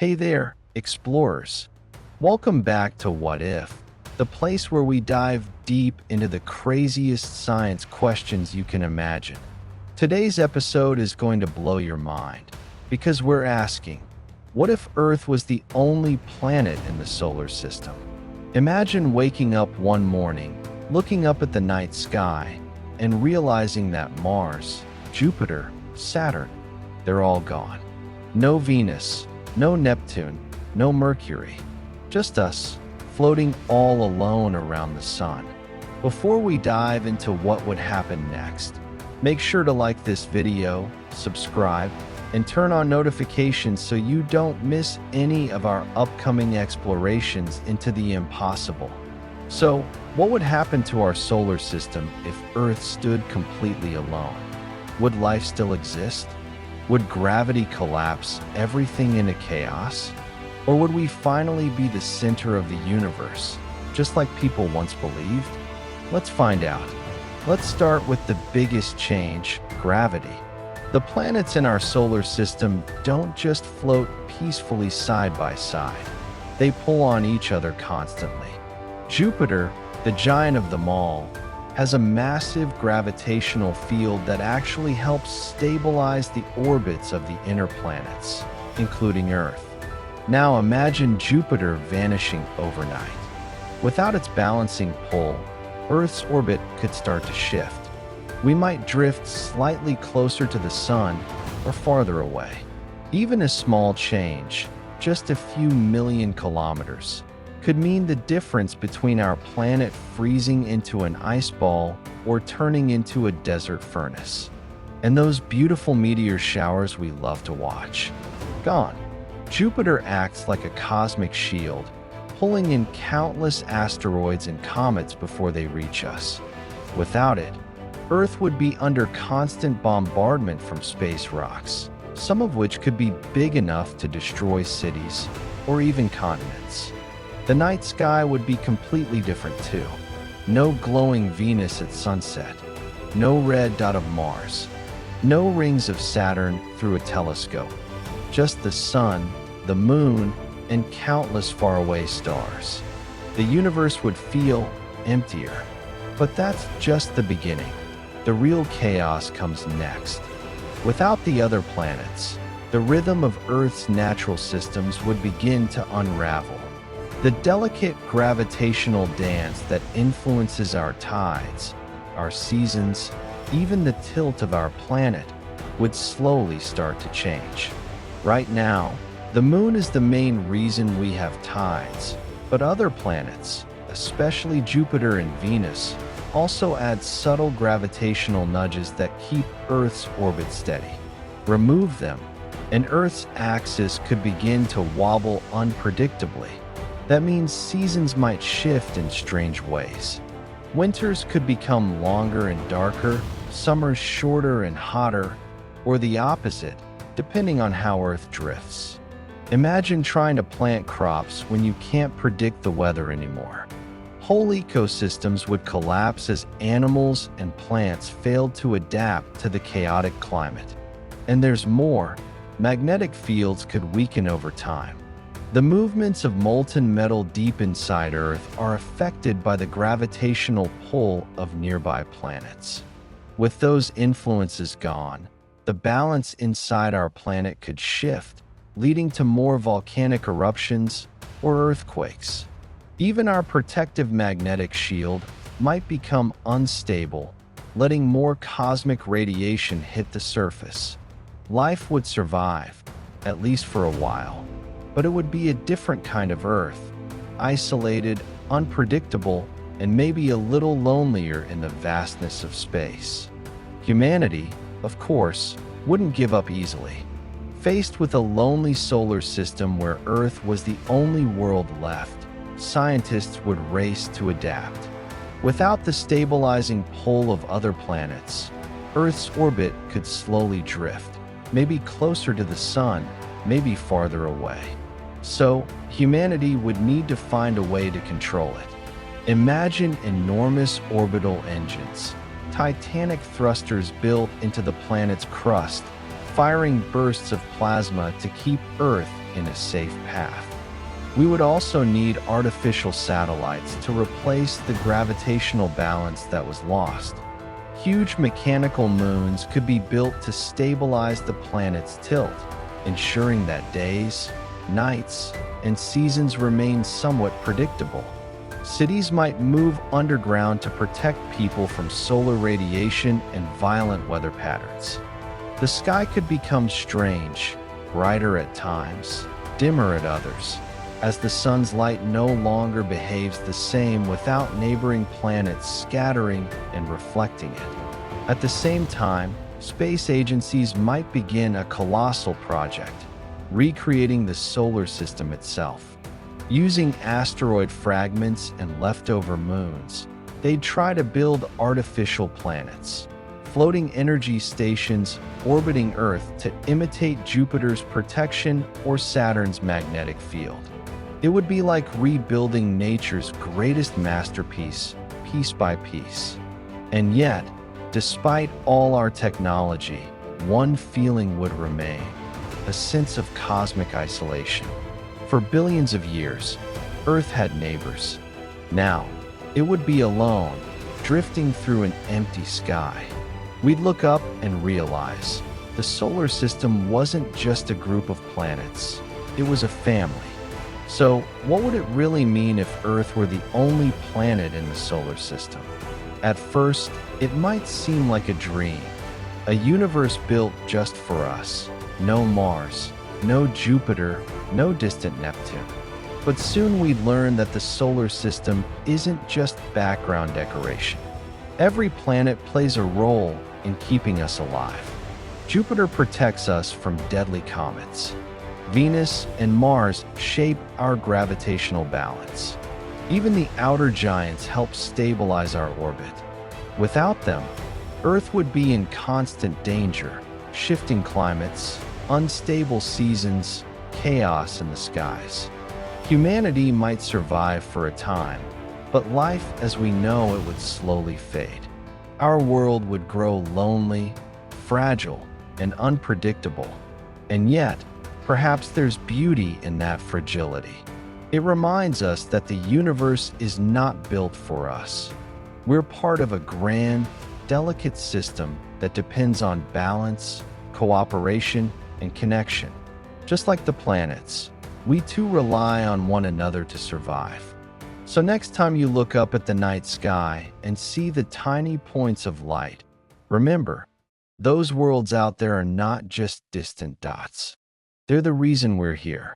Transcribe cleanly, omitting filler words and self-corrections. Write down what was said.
Hey there, explorers. Welcome back to What If, the place where we dive deep into the craziest science questions you can imagine. Today's episode is going to blow your mind because we're asking, what if Earth was the only planet in the solar system? Imagine waking up one morning, looking up at the night sky, and realizing that Mars, Jupiter, Saturn, they're all gone. No Venus, no Neptune, no Mercury, just us, floating all alone around the sun. Before we dive into what would happen next, make sure to like this video, subscribe, and turn on notifications so you don't miss any of our upcoming explorations into the impossible. So, what would happen to our solar system if Earth stood completely alone? Would life still exist? Would gravity collapse everything into chaos? Or would we finally be the center of the universe, just like people once believed? Let's find out. Let's start with the biggest change, gravity. The planets in our solar system don't just float peacefully side by side. They pull on each other constantly. Jupiter, the giant of them all, has a massive gravitational field that actually helps stabilize the orbits of the inner planets, including Earth. Now imagine Jupiter vanishing overnight. Without its balancing pull, Earth's orbit could start to shift. We might drift slightly closer to the sun or farther away. Even a small change, just a few million kilometers, could mean the difference between our planet freezing into an ice ball or turning into a desert furnace. And those beautiful meteor showers we love to watch, gone. Jupiter acts like a cosmic shield, pulling in countless asteroids and comets before they reach us. Without it, Earth would be under constant bombardment from space rocks, some of which could be big enough to destroy cities or even continents. The night sky would be completely different too. No glowing Venus at sunset, no red dot of Mars, no rings of Saturn through a telescope, just the sun, the moon, and countless faraway stars. The universe would feel emptier, but that's just the beginning. The real chaos comes next. Without the other planets, the rhythm of Earth's natural systems would begin to unravel. The delicate gravitational dance that influences our tides, our seasons, even the tilt of our planet, would slowly start to change. Right now, the moon is the main reason we have tides, but other planets, especially Jupiter and Venus, also add subtle gravitational nudges that keep Earth's orbit steady. Remove them, and Earth's axis could begin to wobble unpredictably. That means seasons might shift in strange ways. Winters could become longer and darker, summers shorter and hotter, or the opposite, depending on how Earth drifts. Imagine trying to plant crops when you can't predict the weather anymore. Whole ecosystems would collapse as animals and plants failed to adapt to the chaotic climate. And there's more. Magnetic fields could weaken over time. The movements of molten metal deep inside Earth are affected by the gravitational pull of nearby planets. With those influences gone, the balance inside our planet could shift, leading to more volcanic eruptions or earthquakes. Even our protective magnetic shield might become unstable, letting more cosmic radiation hit the surface. Life would survive, at least for a while, but it would be a different kind of Earth, isolated, unpredictable, and maybe a little lonelier in the vastness of space. Humanity, of course, wouldn't give up easily. Faced with a lonely solar system where Earth was the only world left, scientists would race to adapt. Without the stabilizing pull of other planets, Earth's orbit could slowly drift, maybe closer to the sun, maybe farther away. So, humanity would need to find a way to control it. Imagine enormous orbital engines, titanic thrusters built into the planet's crust, firing bursts of plasma to keep Earth in a safe path. We would also need artificial satellites to replace the gravitational balance that was lost. Huge mechanical moons could be built to stabilize the planet's tilt, ensuring that days, nights, and seasons remain somewhat predictable. Cities might move underground to protect people from solar radiation and violent weather patterns. The sky could become strange, brighter at times, dimmer at others, as the sun's light no longer behaves the same without neighboring planets scattering and reflecting it. At the same time, space agencies might begin a colossal project, recreating the solar system itself. Using asteroid fragments and leftover moons, they'd try to build artificial planets, floating energy stations orbiting Earth to imitate Jupiter's protection or Saturn's magnetic field. It would be like rebuilding nature's greatest masterpiece, piece by piece. And yet, despite all our technology, one feeling would remain: a sense of cosmic isolation. For billions of years, Earth had neighbors. Now, it would be alone, drifting through an empty sky. We'd look up and realize the solar system wasn't just a group of planets, it was a family. So, what would it really mean if Earth were the only planet in the solar system? At first, it might seem like a dream, a universe built just for us. No Mars, no Jupiter, no distant Neptune. But soon we'd learn that the solar system isn't just background decoration. Every planet plays a role in keeping us alive. Jupiter protects us from deadly comets. Venus and Mars shape our gravitational balance. Even the outer giants help stabilize our orbit. Without them, Earth would be in constant danger: shifting climates, unstable seasons, chaos in the skies. Humanity might survive for a time, but life as we know it would slowly fade. Our world would grow lonely, fragile, and unpredictable. And yet, perhaps there's beauty in that fragility. It reminds us that the universe is not built for us. We're part of a grand, delicate system that depends on balance, cooperation, and connection. Just like the planets, we too rely on one another to survive. So next time you look up at the night sky and see the tiny points of light, remember, those worlds out there are not just distant dots. They're the reason we're here.